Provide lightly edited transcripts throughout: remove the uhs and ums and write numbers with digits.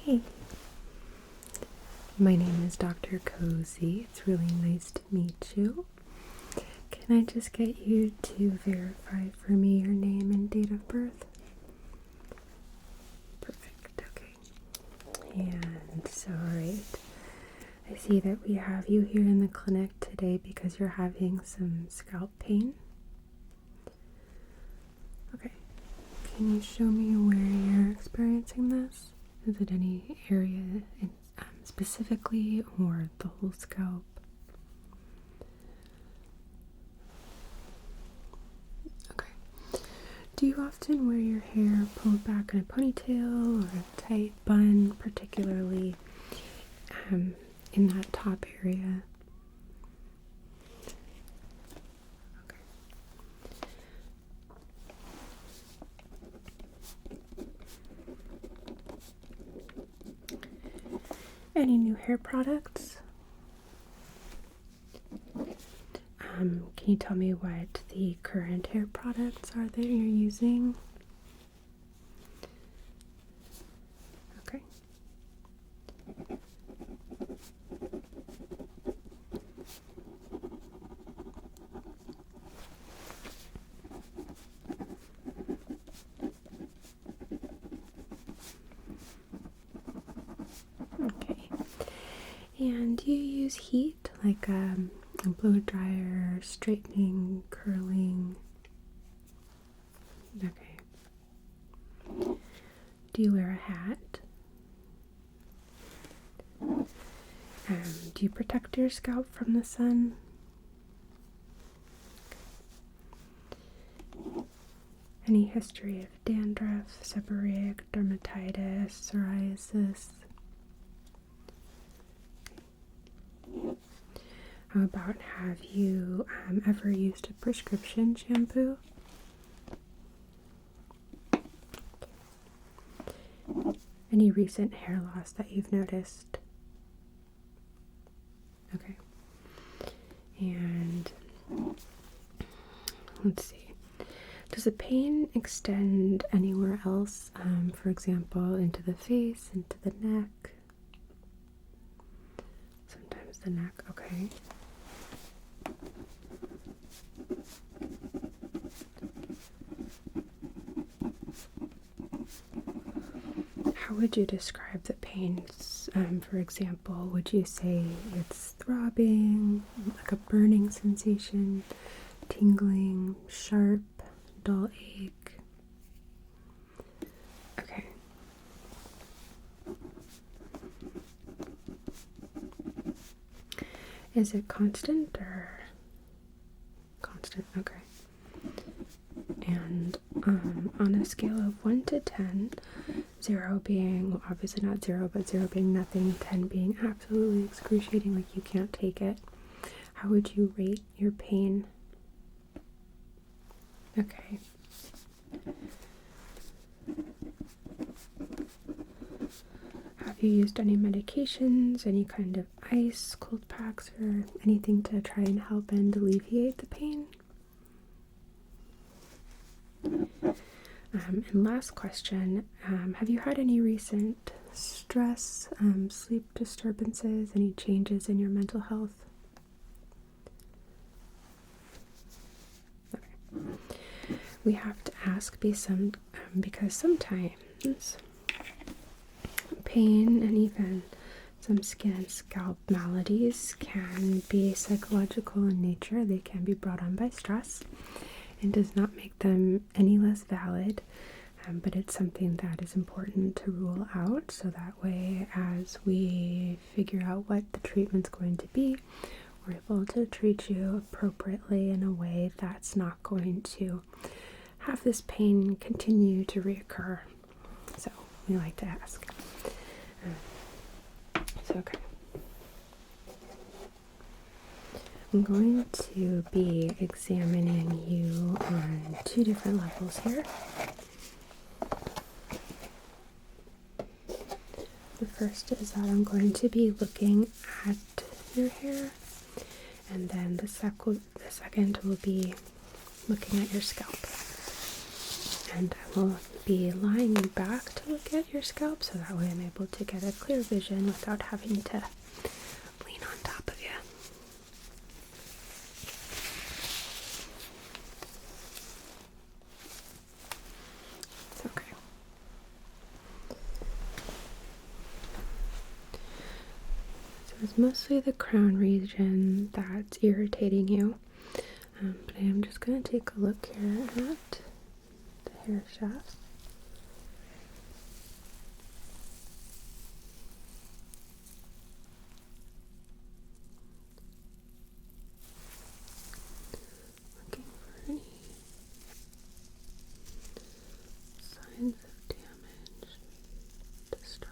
Hey, my name is Dr. Cozy. It's really nice to meet you. Can I just get you to verify for me your name and date of birth? Perfect, okay. And so, right, I see that we have you here in the clinic today because you're having some scalp pain. Okay, can you show me where you're experiencing this? Is it any area specifically or the whole scalp? Okay. Do you often wear your hair pulled back in a ponytail or a tight bun, particularly in that top area? Okay. Any new hair products? Can you tell me what the current hair products are that you're using? Okay. Okay. And do you use heat, like a blow dryer, straightening, curling? Okay. Do you wear a hat? Do you protect your scalp from the sun? Any history of dandruff, seborrheic dermatitis, psoriasis? How about, have you ever used a prescription shampoo? Any recent hair loss that you've noticed? Okay. And let's see. Does the pain extend anywhere else? For example, into the face, into the neck? Sometimes the neck, okay. How would you describe the pains? For example, would you say it's throbbing, like a burning sensation, tingling, sharp, dull ache? Okay. Is it constant or constant? Okay. And on a scale of 1 to 10, 0 being, well, obviously not 0, but 0 being nothing, 10 being absolutely excruciating, like you can't take it, how would you rate your pain? Okay. Have you used any medications, any kind of ice, cold packs, or anything to try and help and alleviate the pain? And last question, have you had any recent stress, sleep disturbances, any changes in your mental health? Okay. We have to ask because sometimes pain and even some skin and scalp maladies can be psychological in nature. They can be brought on by stress. It does not make them any less valid, but it's something that is important to rule out, so that way as we figure out what the treatment's going to be, we're able to treat you appropriately in a way that's not going to have this pain continue to reoccur. So we like to ask. Okay. I'm going to be examining you on 2 different levels here. The first is that I'm going to be looking at your hair, and then the second will be looking at your scalp. And I will be lying back to look at your scalp, so that way I'm able to get a clear vision without having to lean on top of you. Okay. So it's mostly the crown region that's irritating you. But I am just going to take a look here at the hair shafts. Looking for any signs of damage, distress.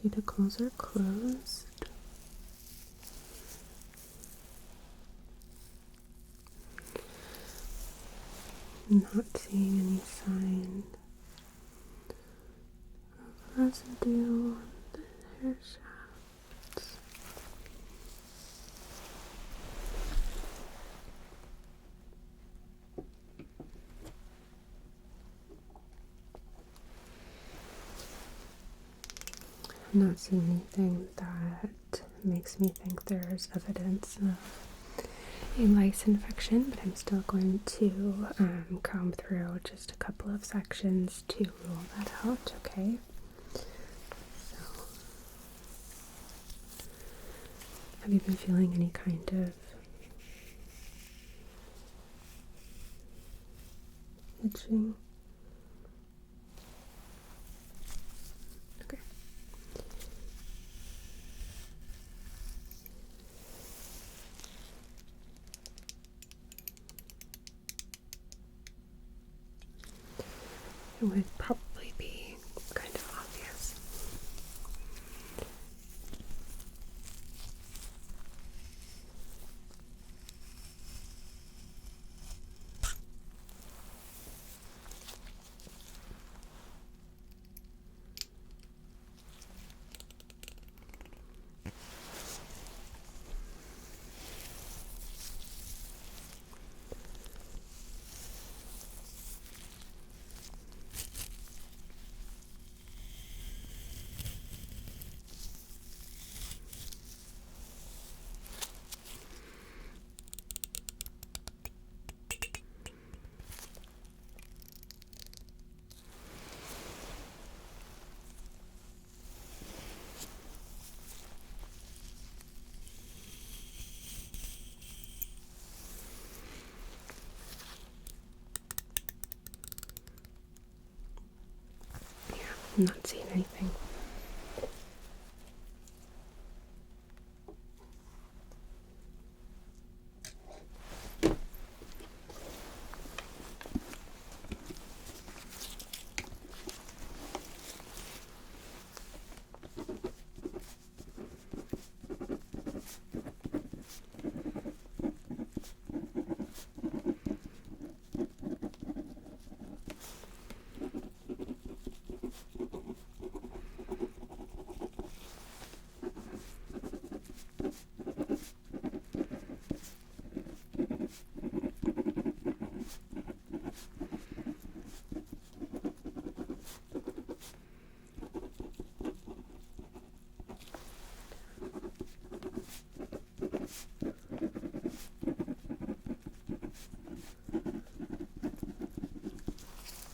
Cuticles are closed. Not seeing any sign of residue on the hair shafts. I'm not seeing anything that makes me think there's evidence of a lice infection, but I'm still going to comb through just a couple of sections to rule that out, okay? So, have you been feeling any kind of itching? Okay. It would probably be kind of obvious. I'm not seeing anything.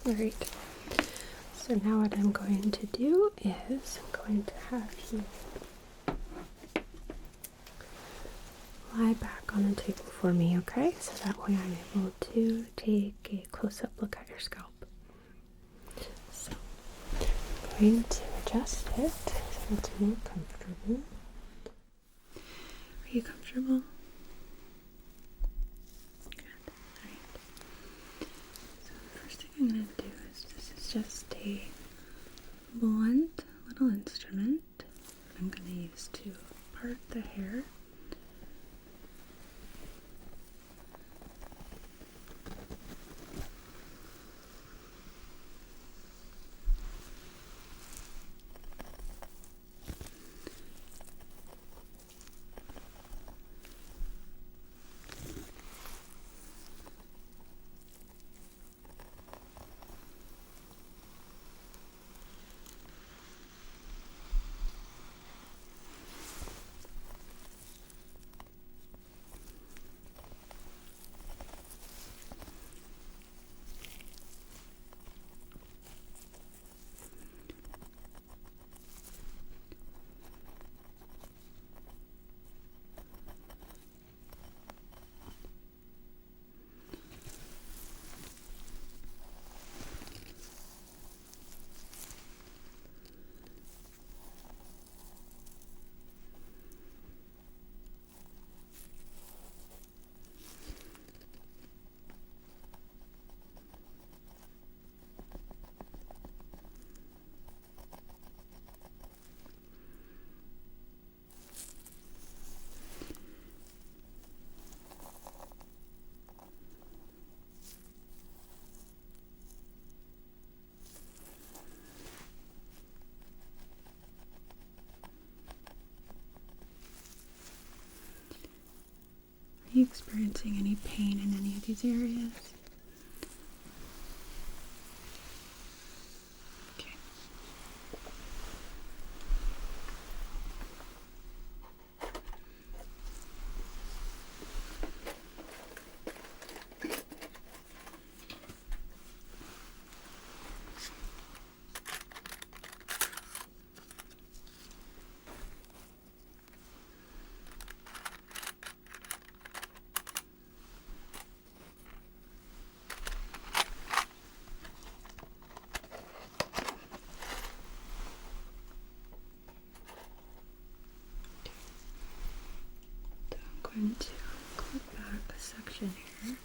Alright, so now what I'm going to do is I'm going to have you lie back on the table for me, okay? So that way I'm able to take a close-up look at your scalp. So I'm going to adjust it so it's more comfortable. Are you comfortable? Good. Alright. So the first thing I'm going to do is this is just a blunt little instrument I'm going to use to part the hair. you experiencing any pain in any of these areas? Okay. So I'm going to clip back a section here.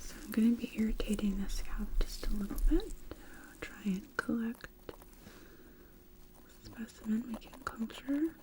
So I'm going to be irritating the scalp just a little bit. Try and collect specimen we can culture.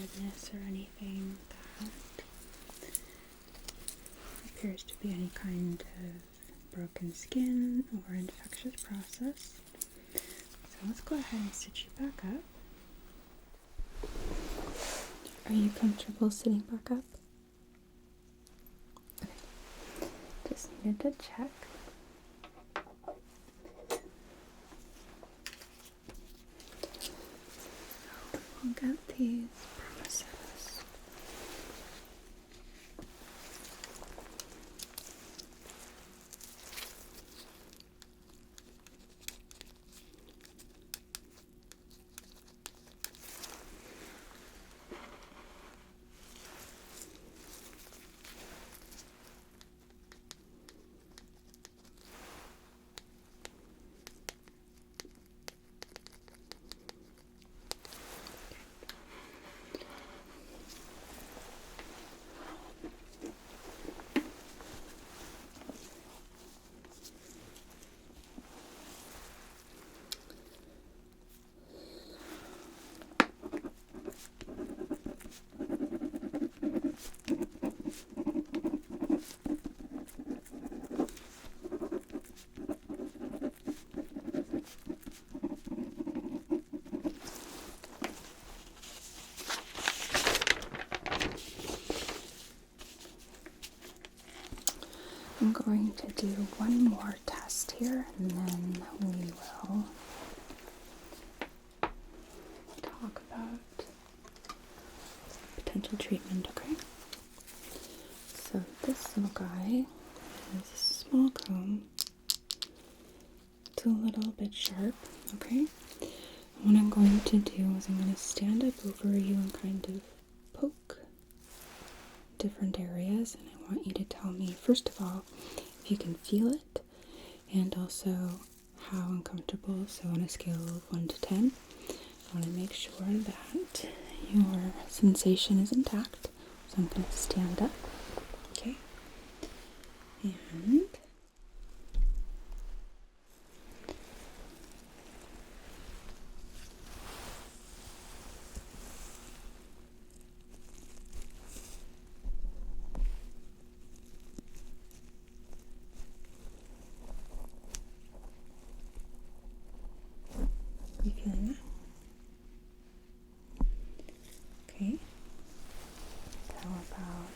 redness or anything that appears to be any kind of broken skin or infectious process. So let's go ahead and stitch you back up. Are you comfortable sitting back up? Okay. Just needed to check. We'll get these processed. I'm going to do one more test here and then we will talk about potential treatment, okay? So this little guy is a small comb. It's a little bit sharp, okay? What I'm going to do is I'm going to stand up over you and kind of poke different areas, and I want you to tell me, first of all, if you can feel it, and also how uncomfortable. So on a scale of 1 to 10, I want to make sure that your sensation is intact. So I'm going to stand up, okay? And you feeling that? Okay. How about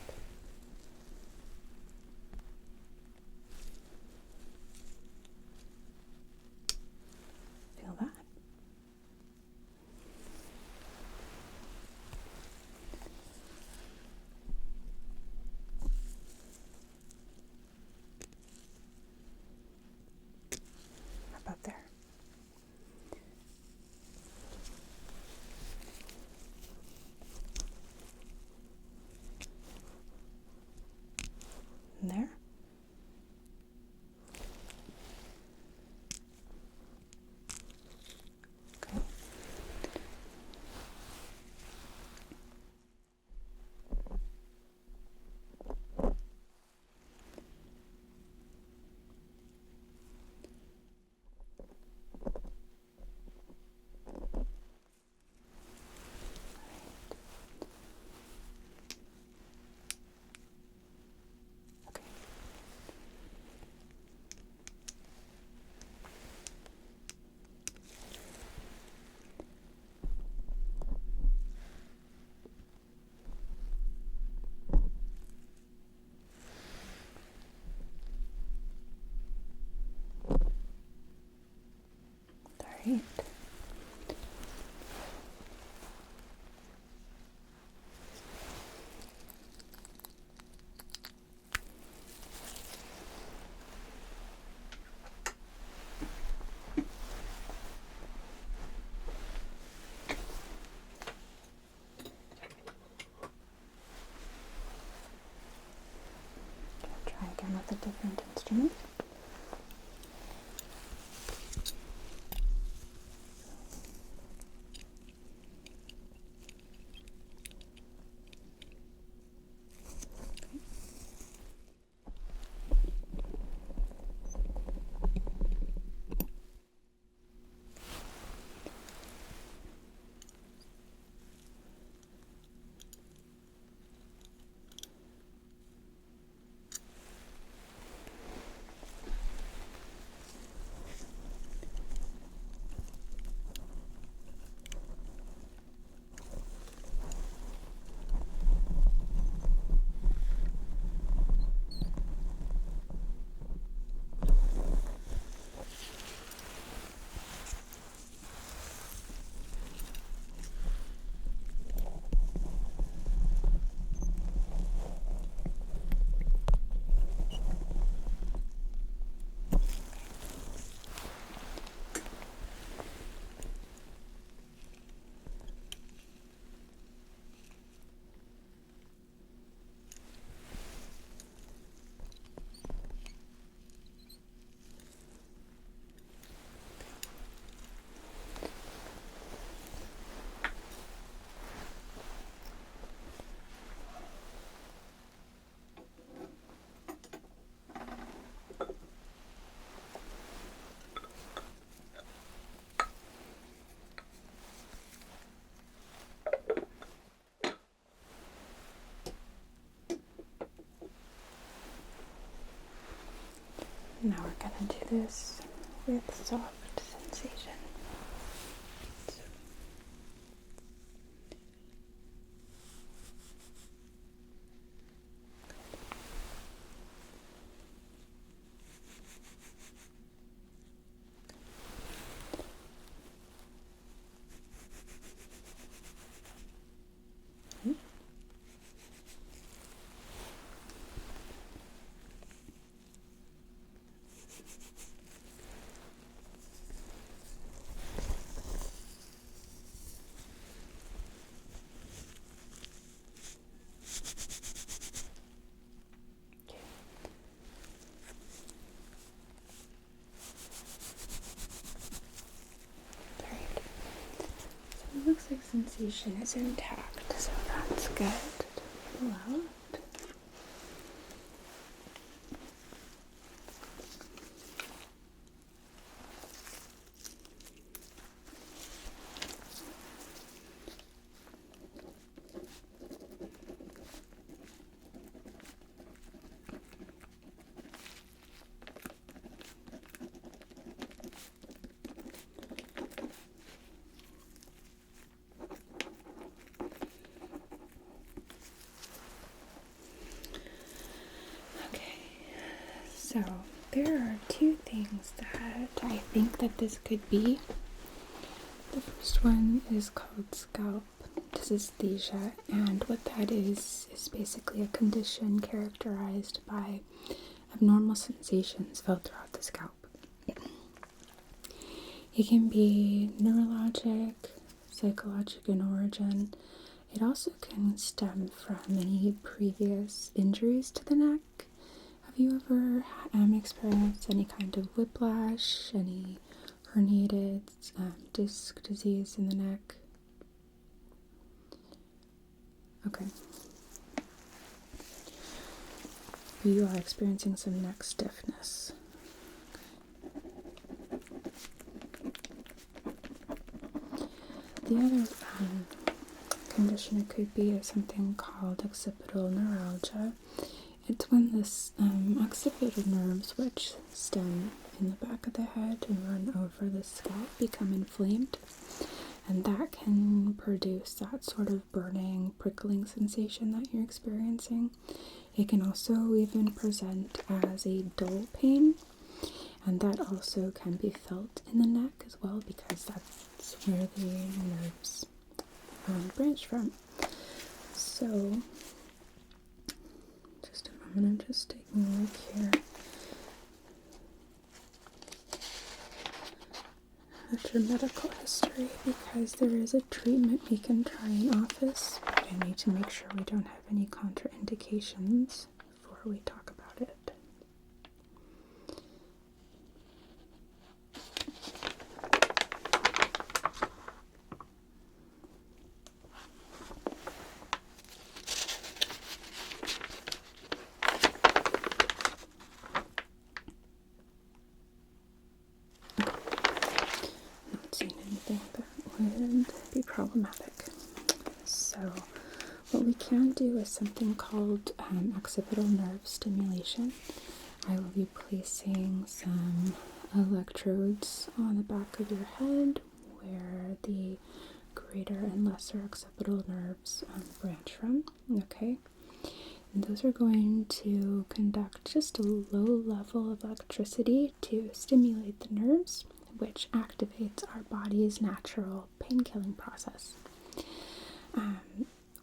feel that? How about there? And there? Okay. Okay. All right. Try again with a different instrument. Now we're going to do this with soft sensation. It looks like sensation is intact, so that's good. Well, so there are two things that I think that this could be. The first one is called scalp dysesthesia, and what that is basically a condition characterized by abnormal sensations felt throughout the scalp. It can be neurologic, psychological in origin. It also can stem from any previous injuries to the neck. Have you ever experienced any kind of whiplash, any herniated disc disease in the neck? Okay. You are experiencing some neck stiffness. The other condition it could be is something called occipital neuralgia. It's when this occipital nerves, which stem in the back of the head and run over the scalp, become inflamed, and that can produce that sort of burning, prickling sensation that you're experiencing. It can also even present as a dull pain, and that also can be felt in the neck as well, because that's where the nerves branch from. So, just a moment, I'm just taking a look here at your medical history, because there is a treatment we can try in office, but I need to make sure we don't have any contraindications before we talk about it. Would be problematic. So what we can do is something called occipital nerve stimulation. I will be placing some electrodes on the back of your head where the greater and lesser occipital nerves branch from. Okay, and those are going to conduct just a low level of electricity to stimulate the nerves, which activates our body's natural pain-killing process.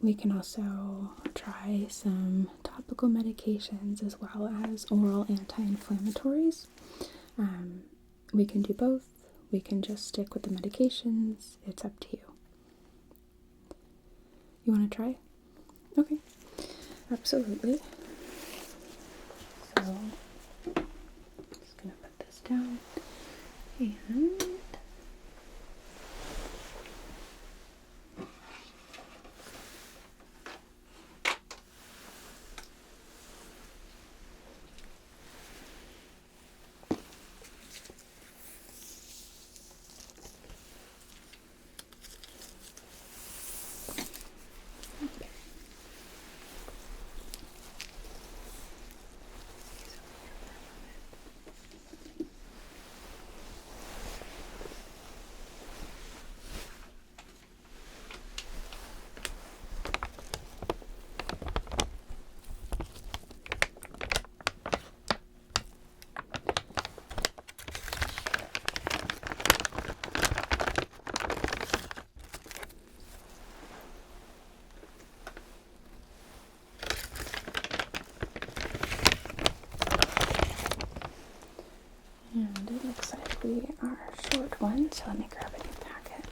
We can also try some topical medications as well as oral anti-inflammatories. We can do both. We can just stick with the medications. It's up to you. You want to try? Okay, absolutely. So, I'm just going to put this down. And be our short one, so let me grab a new packet.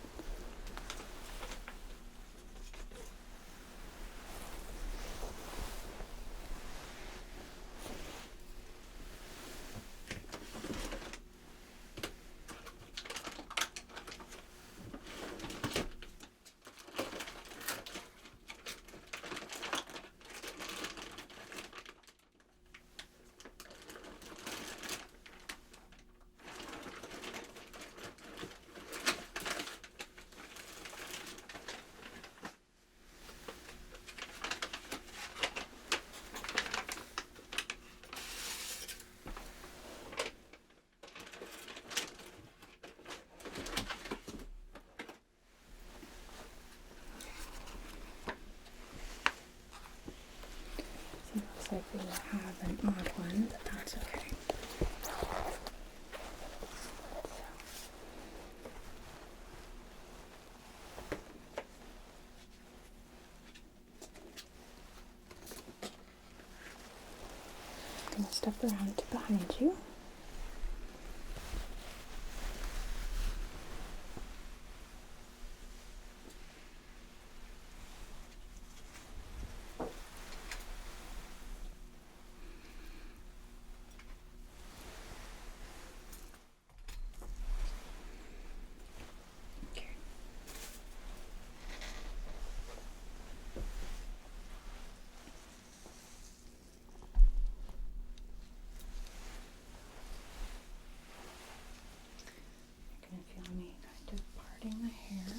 It looks like we have an odd one, but that's okay. I'm going to step around to behind you. Okay. You're going to feel me kind of parting the hair.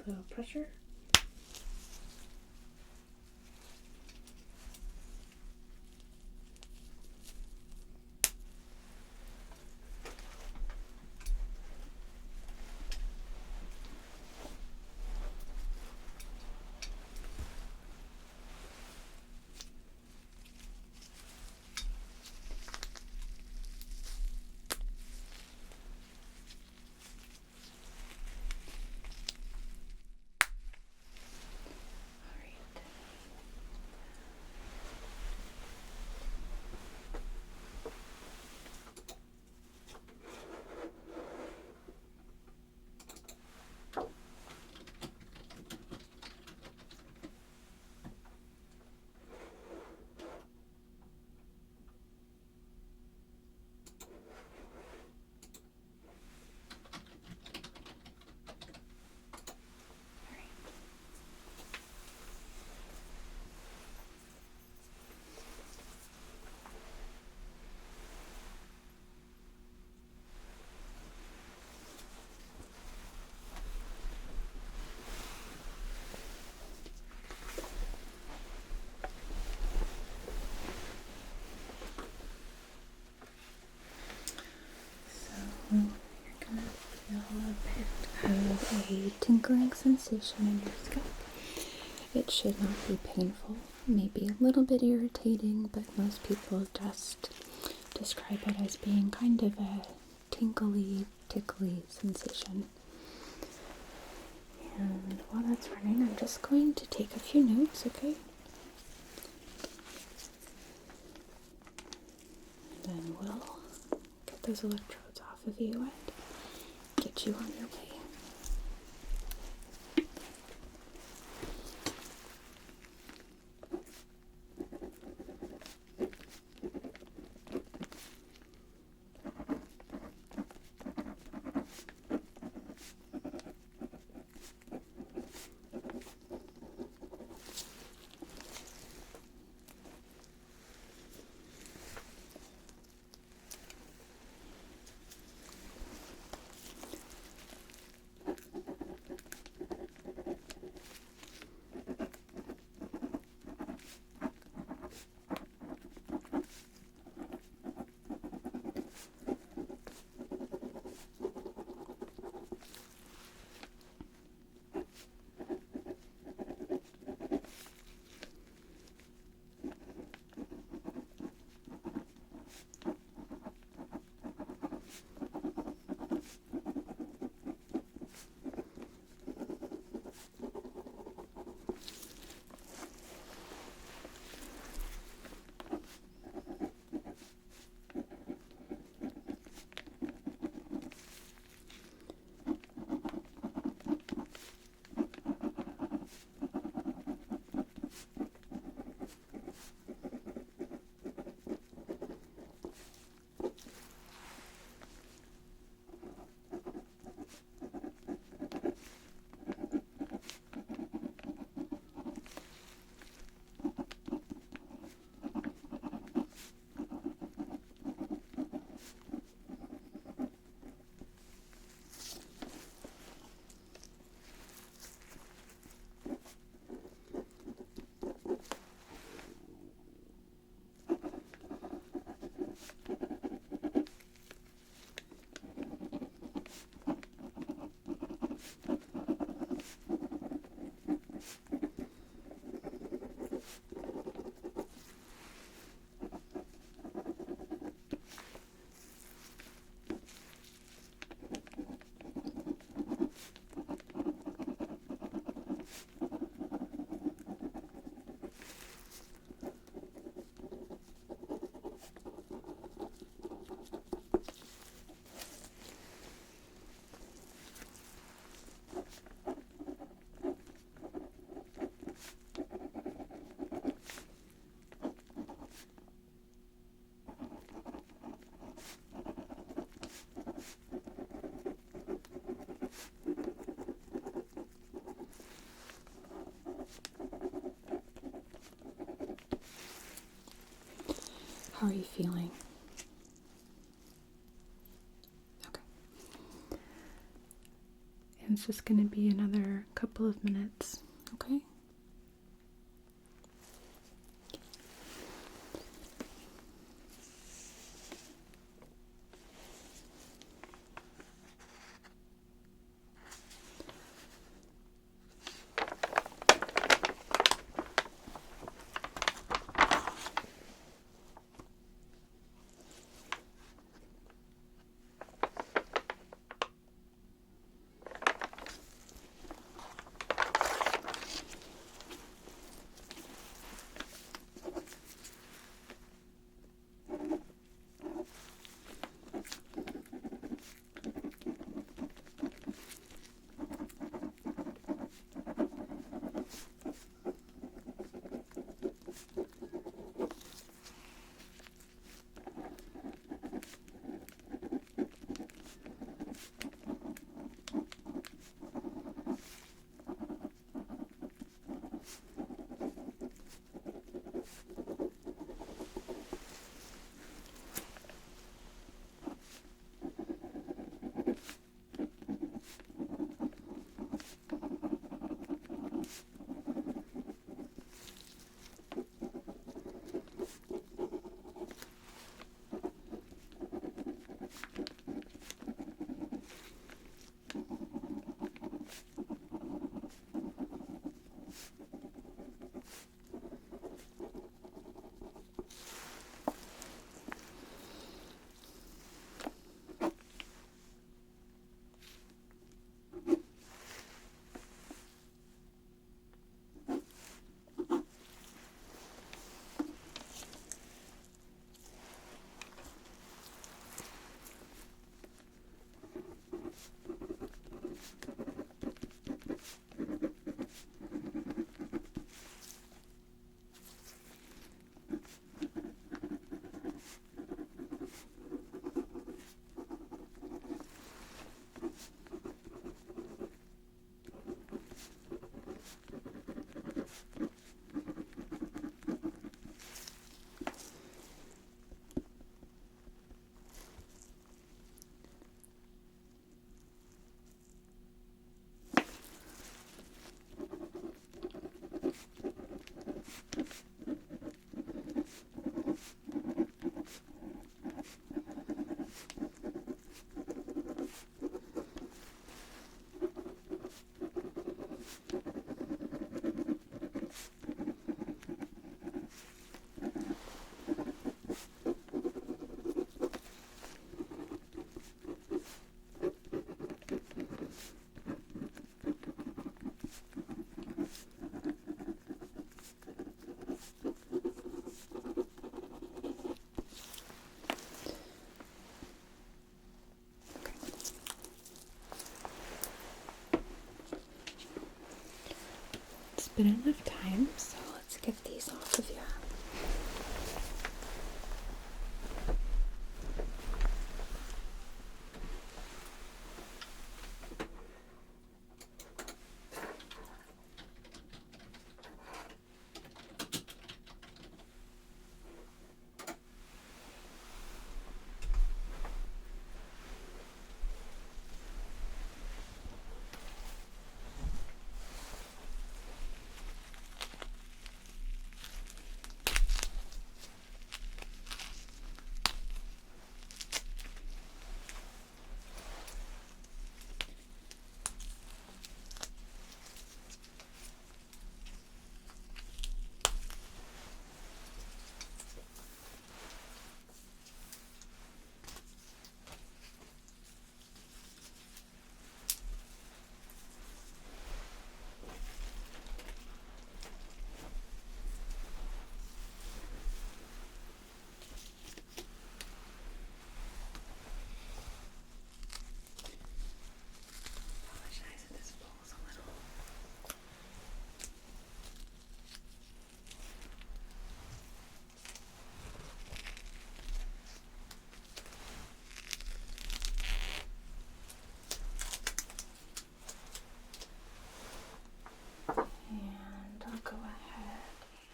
A little pressure. a tingling sensation in your scalp. It should not be painful, maybe a little bit irritating, but most people just describe it as being kind of a tingly, tickly sensation. And while that's running, I'm just going to take a few notes, okay? And then we'll get those electrodes off of you and get you on your way. How are you feeling? Okay. And it's just going to be another couple of minutes. Okay. been enough time, so let's get these off of you. And I'll go ahead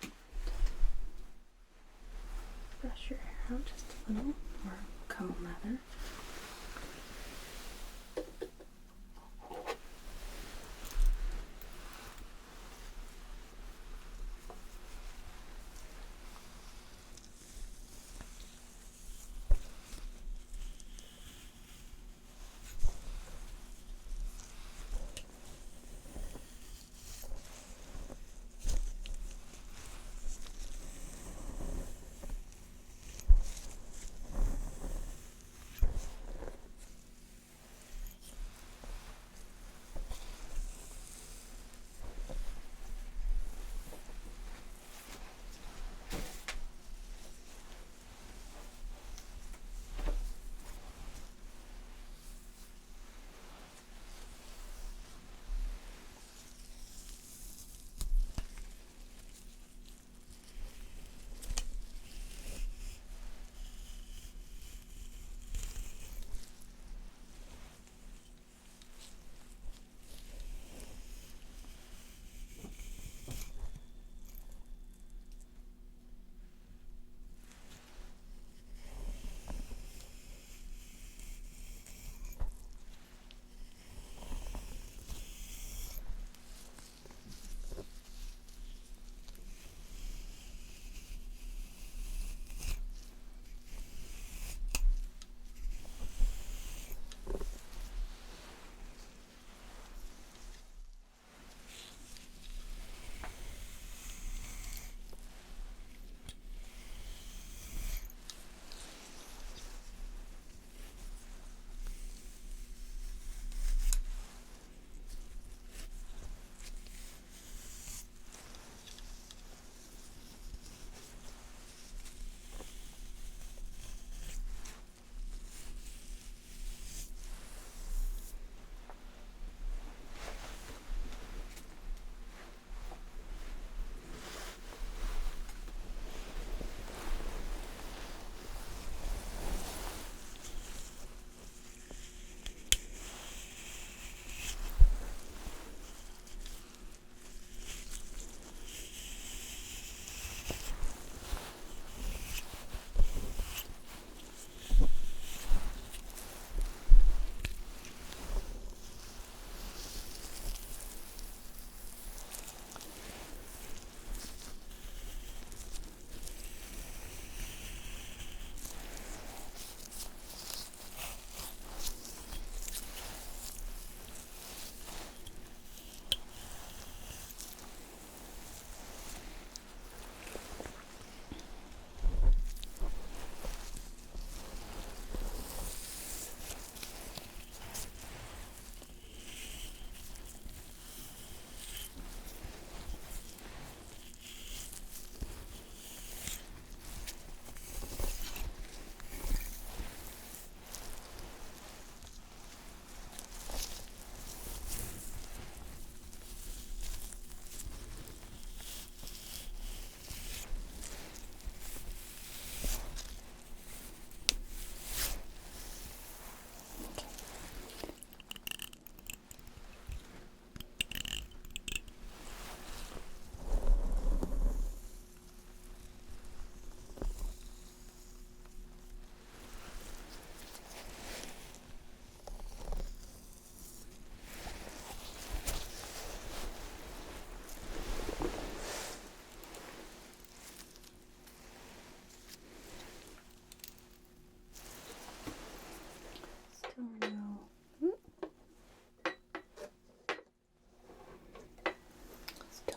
and brush your hair out just a little, or comb rather.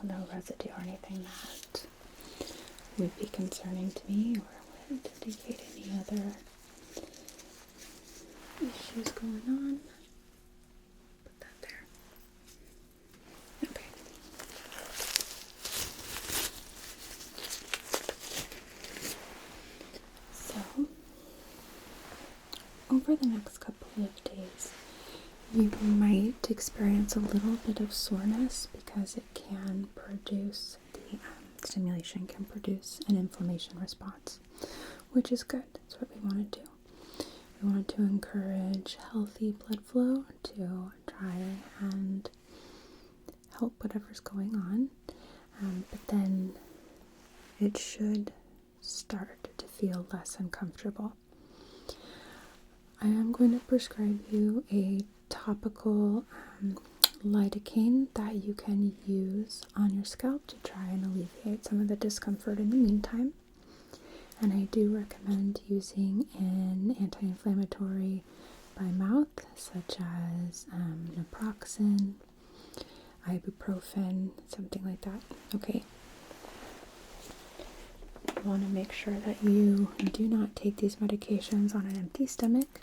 so no residue or anything that would be concerning to me or would indicate any other issues going on. Put that there. Okay. So, over the next couple of days, you might experience a little bit of soreness because it can produce, the stimulation can produce an inflammation response, which is good. That's what we want to do. We want to encourage healthy blood flow to try and help whatever's going on, but then it should start to feel less uncomfortable. I am going to prescribe you a topical lidocaine that you can use on your scalp to try and alleviate some of the discomfort in the meantime. And I do recommend using an anti-inflammatory by mouth, such as naproxen, ibuprofen, something like that. Okay. You want to make sure that you do not take these medications on an empty stomach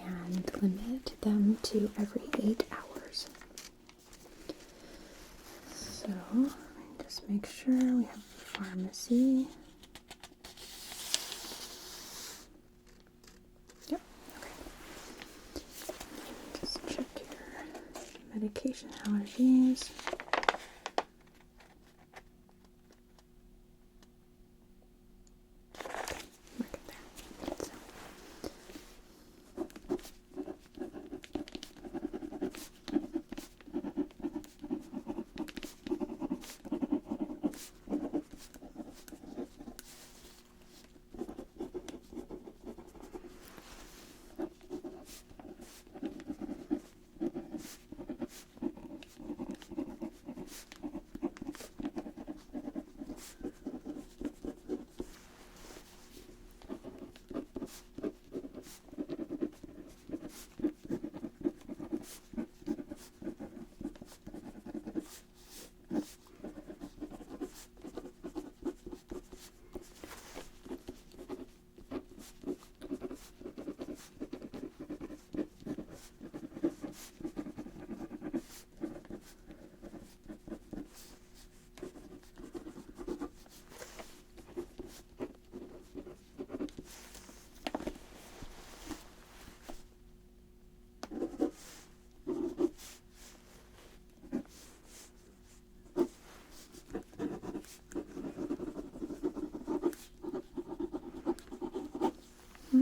and limit them to every 8 hours. So, just make sure we have a pharmacy. Yep, okay. Just check your medication allergies.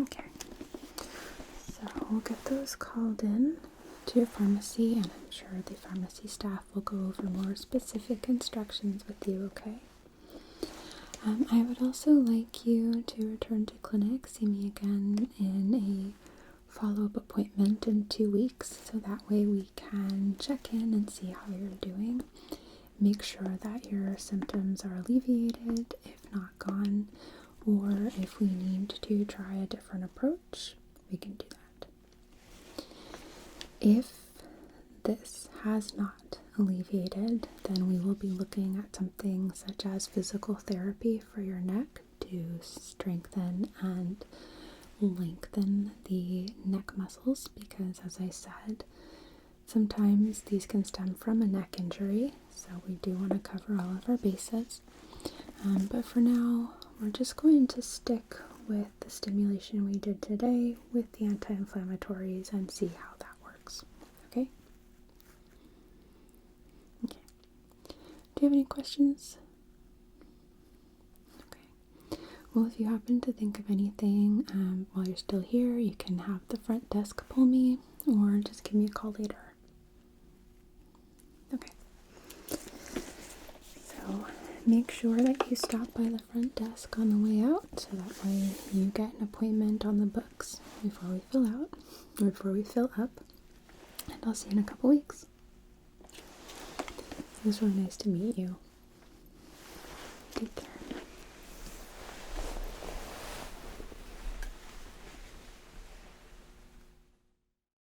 Okay, so we'll get those called in to your pharmacy, and I'm sure the pharmacy staff will go over more specific instructions with you, okay? I would also like you to return to clinic, see me again in a follow-up appointment in 2 weeks, so that way we can check in and see how you're doing. Make sure that your symptoms are alleviated, if not gone, or if we need to try a different approach, we can do that. If this has not alleviated, then we will be looking at something such as physical therapy for your neck to strengthen and lengthen the neck muscles, because as I said, sometimes these can stem from a neck injury, so we do want to cover all of our bases. But for now, we're just going to stick with the stimulation we did today with the anti-inflammatories and see how that works. Okay? Okay. Do you have any questions? Okay. Well, if you happen to think of anything while you're still here, you can have the front desk pull me or just give me a call later. Okay. So make sure that you stop by the front desk on the way out, so that way you get an appointment on the books before we fill out, or before we fill up. And I'll see you in a couple weeks. It was really nice to meet you.